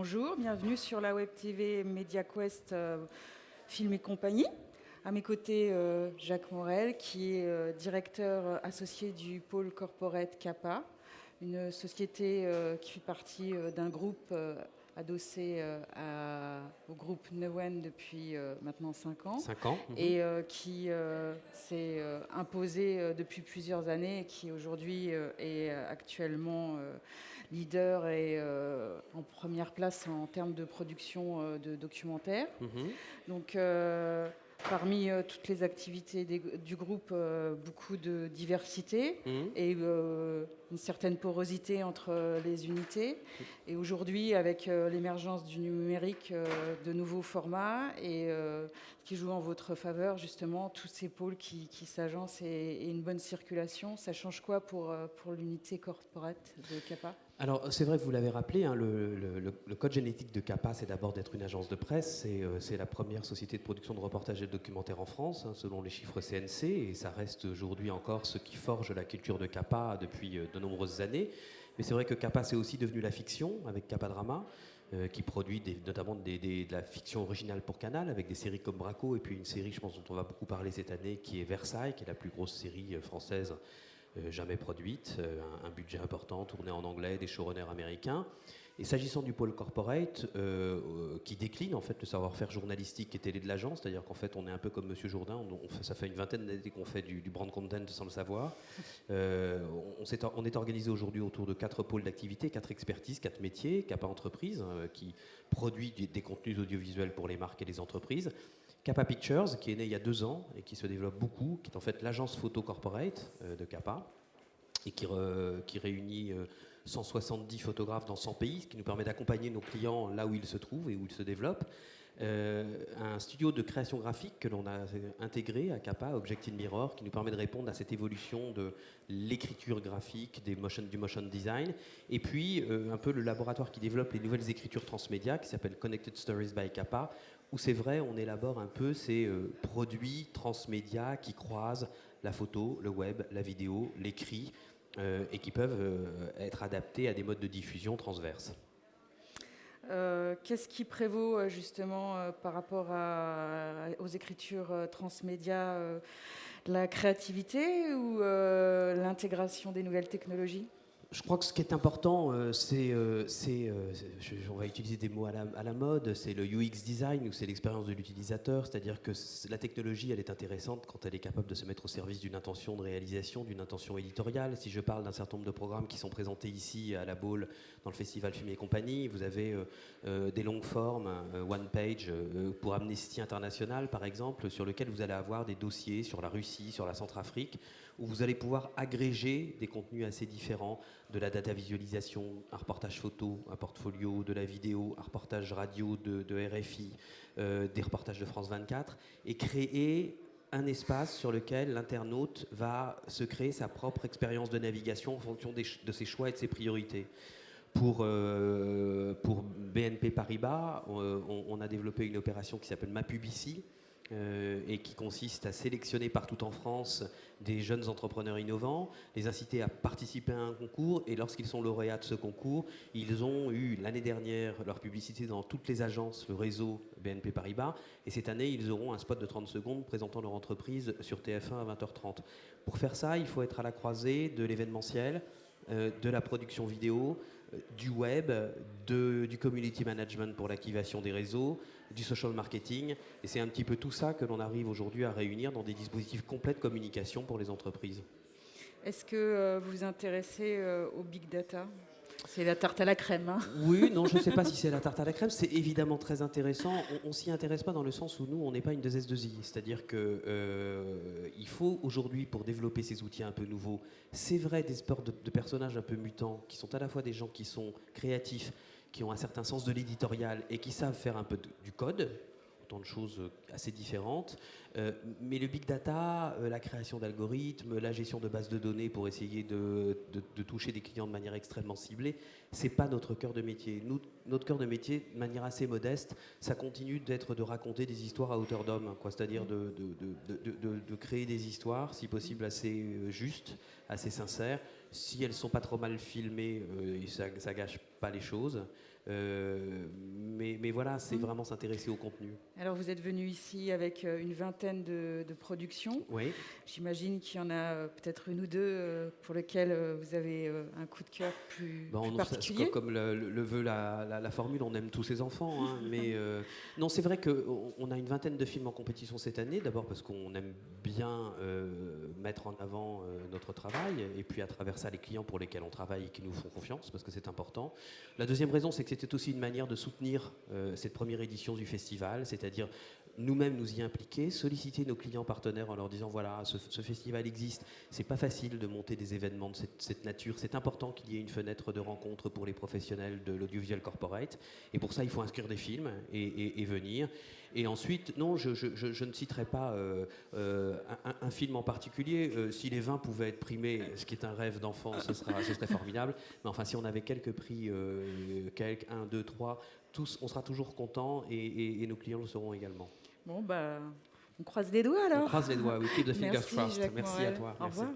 Bonjour, bienvenue sur la Web TV MediaQuest Film et compagnie. À mes côtés, Jacques Morel, qui est directeur associé du pôle corporate CAPA, une société qui fait partie d'un groupe adossé au groupe Newen depuis maintenant 5 ans. 5 ans. Et qui s'est imposé depuis plusieurs années et qui aujourd'hui est actuellement leader et en première place en termes de production de documentaires. Donc, parmi toutes les activités du groupe, beaucoup de diversité et une certaine porosité entre les unités. Et aujourd'hui, avec l'émergence du numérique, de nouveaux formats et qui joue en votre faveur, justement, tous ces pôles qui s'agencent et une bonne circulation, ça change quoi pour l'unité corporate de CAPA ? Alors, c'est vrai que vous l'avez rappelé, hein, le code génétique de CAPA, c'est d'abord d'être une agence de presse. C'est la première société de production de reportages et de documentaires en France, hein, selon les chiffres CNC. Et ça reste aujourd'hui encore ce qui forge la culture de CAPA depuis de nombreuses années. Mais c'est vrai que CAPA, c'est aussi devenu la fiction, avec CAPA Drama, qui produit notamment de la fiction originale pour Canal, avec des séries comme Braco, et puis une série, je pense, dont on va beaucoup parler cette année, qui est Versailles, qui est la plus grosse série française jamais produite, un budget important, tourné en anglais, des showrunners américains. Et s'agissant du pôle corporate, qui décline en fait le savoir-faire journalistique et télé de l'agence, c'est-à-dire qu'en fait on est un peu comme Monsieur Jourdain, ça fait une vingtaine d'années qu'on fait du brand content sans le savoir. On est organisé aujourd'hui autour de 4 pôles d'activité, 4 expertises, 4 métiers, CAPA Entreprise, qui produit des contenus audiovisuels pour les marques et les entreprises. CAPA Pictures, qui est né il y a 2 ans et qui se développe beaucoup, qui est en fait l'agence photo corporate de CAPA et qui réunit 170 photographes dans 100 pays, ce qui nous permet d'accompagner nos clients là où ils se trouvent et où ils se développent. Un studio de création graphique que l'on a intégré à CAPA, Objective Mirror, qui nous permet de répondre à cette évolution de l'écriture graphique, du motion design, et puis un peu le laboratoire qui développe les nouvelles écritures transmédia, qui s'appelle Connected Stories by CAPA, où c'est vrai, on élabore un peu ces produits transmédia qui croisent la photo, le web, la vidéo, l'écrit, et qui peuvent être adaptés à des modes de diffusion transverses. Qu'est-ce qui prévaut justement par rapport aux écritures transmédia, la créativité ou l'intégration des nouvelles technologies ? Je crois que ce qui est important, on va utiliser des mots à la mode, c'est le UX design, ou c'est l'expérience de l'utilisateur, c'est-à-dire que la technologie, elle est intéressante quand elle est capable de se mettre au service d'une intention de réalisation, d'une intention éditoriale. Si je parle d'un certain nombre de programmes qui sont présentés ici à la Baule, dans le festival Film et compagnie, vous avez des longues formes, one page, pour Amnesty International par exemple, sur lequel vous allez avoir des dossiers sur la Russie, sur la Centrafrique, où vous allez pouvoir agréger des contenus assez différents, de la data visualisation, un reportage photo, un portfolio, de la vidéo, un reportage radio de RFI, des reportages de France 24, et créer un espace sur lequel l'internaute va se créer sa propre expérience de navigation en fonction de ses choix et de ses priorités. Pour BNP Paribas, on a développé une opération qui s'appelle MaPubici, et qui consiste à sélectionner partout en France des jeunes entrepreneurs innovants, les inciter à participer à un concours, et lorsqu'ils sont lauréats de ce concours, ils ont eu l'année dernière leur publicité dans toutes les agences, le réseau BNP Paribas, et cette année ils auront un spot de 30 secondes présentant leur entreprise sur TF1 à 20h30. Pour faire ça, il faut être à la croisée de l'événementiel, de la production vidéo, du web, du community management pour l'activation des réseaux, du social marketing, et c'est un petit peu tout ça que l'on arrive aujourd'hui à réunir dans des dispositifs complets de communication pour les entreprises. Est-ce que vous vous intéressez au big data ? C'est la tarte à la crème, hein ? Oui, non, je ne sais pas si c'est la tarte à la crème. C'est évidemment très intéressant. On ne s'y intéresse pas dans le sens où nous, on n'est pas une 2S2I. C'est-à-dire qu'il faut aujourd'hui, pour développer ces outils un peu nouveaux, c'est vrai, des sports de personnages un peu mutants, qui sont à la fois des gens qui sont créatifs, qui ont un certain sens de l'éditorial et qui savent faire un peu du code, autant de choses assez différentes. Mais le big data, la création d'algorithmes, la gestion de bases de données pour essayer de toucher des clients de manière extrêmement ciblée, c'est pas notre cœur de métier. Notre cœur de métier, de manière assez modeste, ça continue d'être de raconter des histoires à hauteur d'homme, quoi. C'est-à-dire de créer des histoires, si possible assez justes, assez sincères. Si elles sont pas trop mal filmées, ça gâche pas les choses. Mais voilà, c'est vraiment s'intéresser au contenu. Alors vous êtes venu ici avec une vingtaine de productions. Oui. J'imagine qu'il y en a peut-être une ou deux pour lesquelles vous avez un coup de cœur plus particulier. Comme le veut la formule, on aime tous ses enfants. Hein, mais non, c'est vrai qu'on a une vingtaine de films en compétition cette année. D'abord parce qu'on aime bien mettre en avant notre travail, et puis à travers ça les clients pour lesquels on travaille et qui nous font confiance, parce que c'est important. La deuxième raison, c'est que c'était aussi une manière de soutenir cette première édition du festival, c'est-à-dire nous-mêmes nous y impliquer, solliciter nos clients partenaires en leur disant voilà, ce festival existe, c'est pas facile de monter des événements de cette nature, c'est important qu'il y ait une fenêtre de rencontre pour les professionnels de l'audiovisuel corporate, et pour ça il faut inscrire des films et venir. Et ensuite, non, je ne citerai pas un film en particulier. Si les 20 pouvaient être primés, ce qui est un rêve d'enfant, ce serait formidable. Mais enfin, si on avait quelques prix, 1, 2, 3, tous, on sera toujours contents, et nos clients le seront également. Bon, bah, on croise les doigts alors. On croise les doigts, we keep the fingers crossed. Jacques Merci Morel. à toi. Au revoir.